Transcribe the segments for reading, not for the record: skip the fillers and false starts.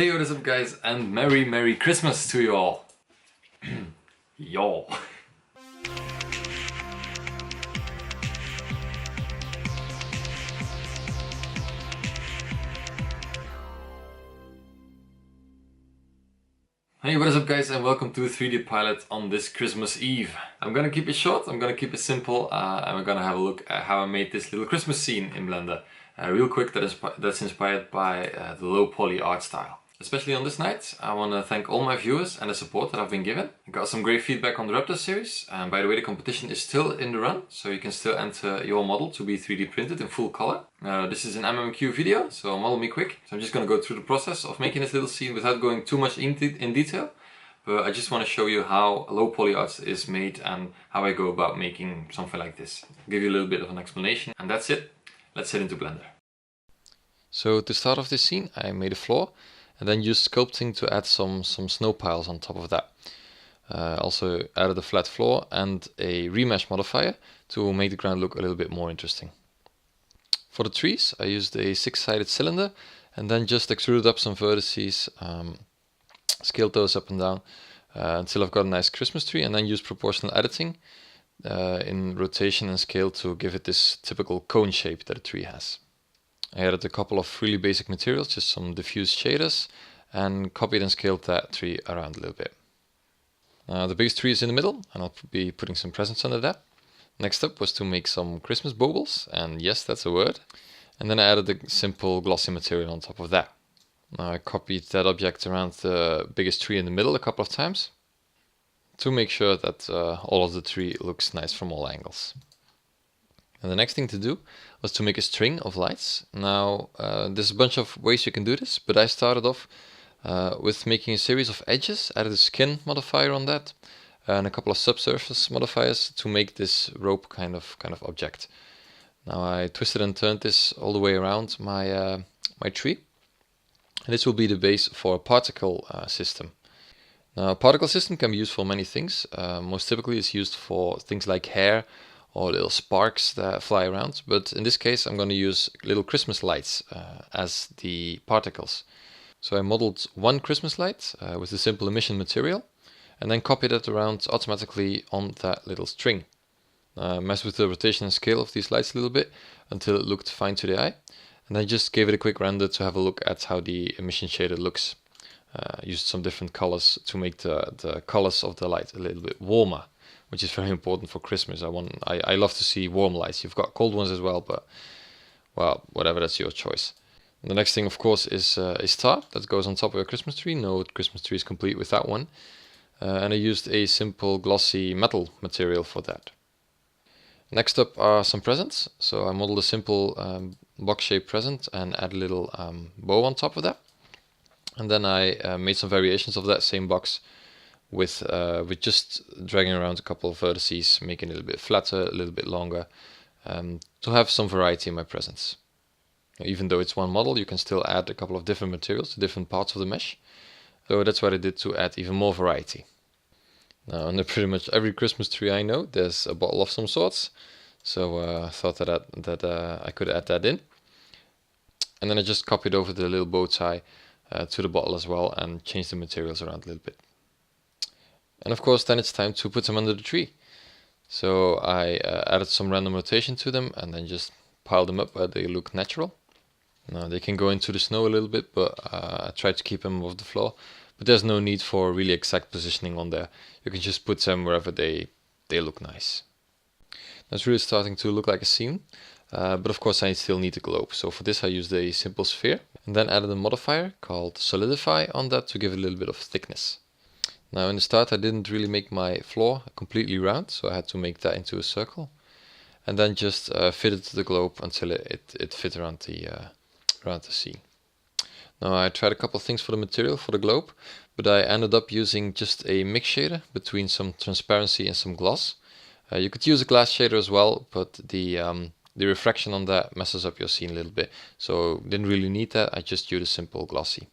Hey, what is up guys, and Merry Christmas to you all. Y'all. Hey, what is up guys, and welcome to 3D Pilot on this Christmas Eve. I'm gonna keep it short, I'm gonna keep it simple, and we're gonna have a look at how I made this little Christmas scene in Blender. Real quick, that's inspired by the low poly art style. Especially on this night, I want to thank all my viewers and the support that I've been given. I got some great feedback on the Raptor series, and by the way, the competition is still in the run, so you can still enter your model to be 3D printed in full color. This is an MMQ video, so model me quick. So I'm just going to go through the process of making this little scene without going too much in detail. But I just want to show you how low poly art is made and how I go about making something like this. I'll give you a little bit of an explanation, and that's it. Let's head into Blender. So to start off this scene, I made a floor. And then used sculpting to add some snow piles on top of that. Also added a flat floor and a remesh modifier to make the ground look a little bit more interesting. For the trees, I used a 6-sided cylinder and then just extruded up some vertices, scaled those up and down until I've got a nice Christmas tree, and then used proportional editing in rotation and scale to give it this typical cone shape that a tree has. I added a couple of really basic materials, just some diffuse shaders, and copied and scaled that tree around a little bit. The biggest tree is in the middle, and I'll be putting some presents under that. Next up was to make some Christmas baubles, and yes, that's a word. And then I added a simple glossy material on top of that. Now I copied that object around the biggest tree in the middle a couple of times to make sure that all of the tree looks nice from all angles. And the next thing to do was to make a string of lights. Now there's a bunch of ways you can do this, but I started off with making a series of edges, added a skin modifier on that, and a couple of subsurface modifiers to make this rope kind of object. Now I twisted and turned this all the way around my tree, and this will be the base for a particle system. Now a particle system can be used for many things. Most typically it's used for things like hair, or little sparks that fly around, but in this case I'm going to use little Christmas lights as the particles. So I modeled one Christmas light with a simple emission material and then copied it around automatically on that little string. Messed with the rotation and scale of these lights a little bit until it looked fine to the eye, and then just gave it a quick render to have a look at how the emission shader looks. Used some different colors to make the colors of the light a little bit warmer, which is very important for Christmas. I love to see warm lights. You've got cold ones as well, but well, whatever, that's your choice. And the next thing, of course, is a star that goes on top of a Christmas tree. No Christmas tree is complete with that one. And I used a simple glossy metal material for that. Next up are some presents. So I modeled a simple box-shaped present and add a little bow on top of that. And then I made some variations of that same box with just dragging around a couple of vertices, making it a little bit flatter, a little bit longer, to have some variety in my presents. Even though it's one model, you can still add a couple of different materials to different parts of the mesh. So that's what I did to add even more variety. Now, under pretty much every Christmas tree I know, there's a bottle of some sorts. So I thought that I could add that in. And then I just copied over the little bow tie to the bottle as well and changed the materials around a little bit. And of course then it's time to put them under the tree. So I added some random rotation to them and then just piled them up where they look natural. Now they can go into the snow a little bit, but I tried to keep them off the floor. But there's no need for really exact positioning on there. You can just put them wherever they look nice. That's really starting to look like a scene. But of course I still need a globe. So for this I used a simple sphere and then added a modifier called Solidify on that to give it a little bit of thickness. Now in the start I didn't really make my floor completely round, so I had to make that into a circle. And then just fitted the globe until it fit around the scene. Now I tried a couple of things for the material for the globe, but I ended up using just a mix shader between some transparency and some gloss. You could use a glass shader as well, but the refraction on that messes up your scene a little bit, so didn't really need that. I just used a simple glossy.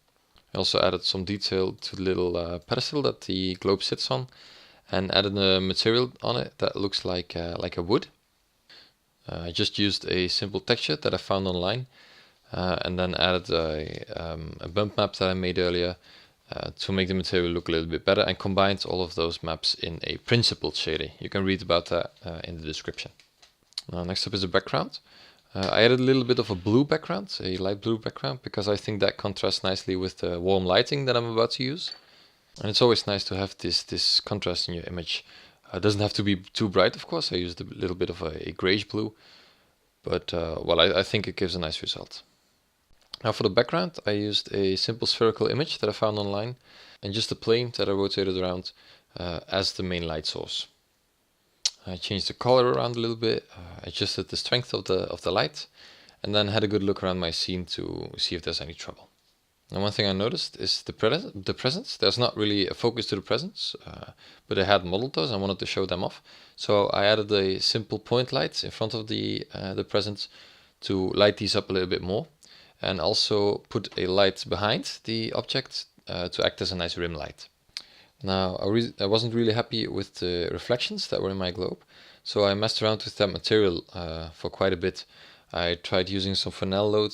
I also added some detail to the little pedestal that the globe sits on, and added a material on it that looks like a wood. I just used a simple texture that I found online, and then added a bump map that I made earlier to make the material look a little bit better, and combined all of those maps in a principled shader. You can read about that in the description. Now, next up is the background. I added a little bit of a blue background, a light blue background, because I think that contrasts nicely with the warm lighting that I'm about to use. And it's always nice to have this contrast in your image. It doesn't have to be too bright, of course. I used a little bit of a grayish blue, but well, I think it gives a nice result. Now for the background, I used a simple spherical image that I found online, and just a plane that I rotated around as the main light source. I changed the color around a little bit, adjusted the strength of the light, and then had a good look around my scene to see if there's any trouble. And one thing I noticed is the presents. There's not really a focus to the presents, but I had modeled those. I wanted to show them off, so I added a simple point light in front of the presents to light these up a little bit more, and also put a light behind the object to act as a nice rim light. Now, I wasn't really happy with the reflections that were in my globe, so I messed around with that material for quite a bit. I tried using some Fresnel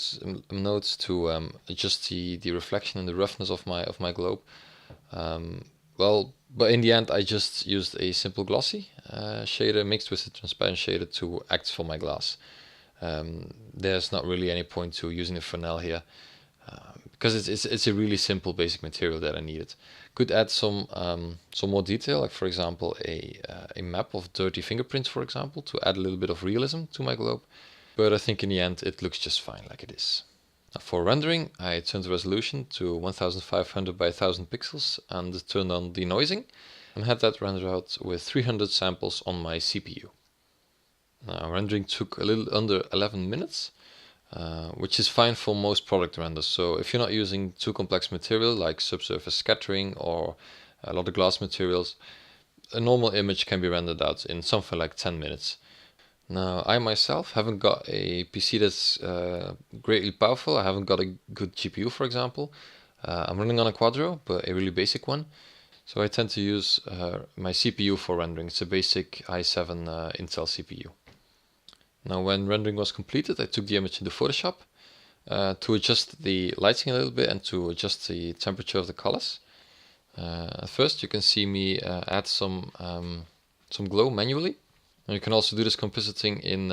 nodes to adjust the reflection and the roughness of my globe. Well, but in the end, I just used a simple glossy shader mixed with a transparent shader to act for my glass. There's not really any point to using the Fresnel here, because it's a really simple basic material that I needed. Could add some more detail, like for example a map of dirty fingerprints, for example, to add a little bit of realism to my globe. But I think in the end it looks just fine like it is. Now for rendering, I turned the resolution to 1500 by 1000 pixels and turned on denoising, and had that render out with 300 samples on my CPU. Now rendering took a little under 11 minutes. Which is fine for most product renders. So if you're not using too complex material like subsurface scattering or a lot of glass materials, a normal image can be rendered out in something like 10 minutes. Now I myself haven't got a PC that's greatly powerful. I haven't got a good GPU, for example. I'm running on a Quadro, but a really basic one. So I tend to use my CPU for rendering. It's a basic i7 Intel CPU. Now when rendering was completed, I took the image into Photoshop to adjust the lighting a little bit and to adjust the temperature of the colors. First you can see me add some glow manually. And you can also do this compositing in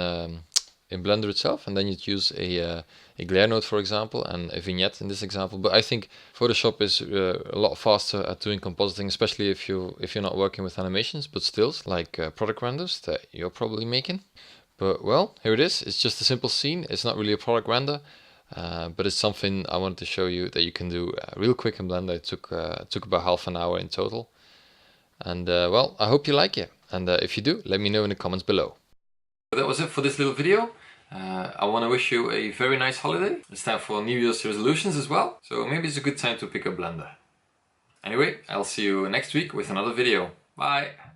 Blender itself, and then you'd use a glare node, for example, and a vignette in this example. But I think Photoshop is a lot faster at doing compositing, especially if you're not working with animations, but stills, like product renders that you're probably making. But well, here it is. It's just a simple scene. It's not really a product render, but it's something I wanted to show you that you can do real quick in Blender. It took about half an hour in total. And well, I hope you like it. And if you do, let me know in the comments below. That was it for this little video. I want to wish you a very nice holiday. It's time for New Year's resolutions as well, so maybe it's a good time to pick up Blender. Anyway, I'll see you next week with another video. Bye!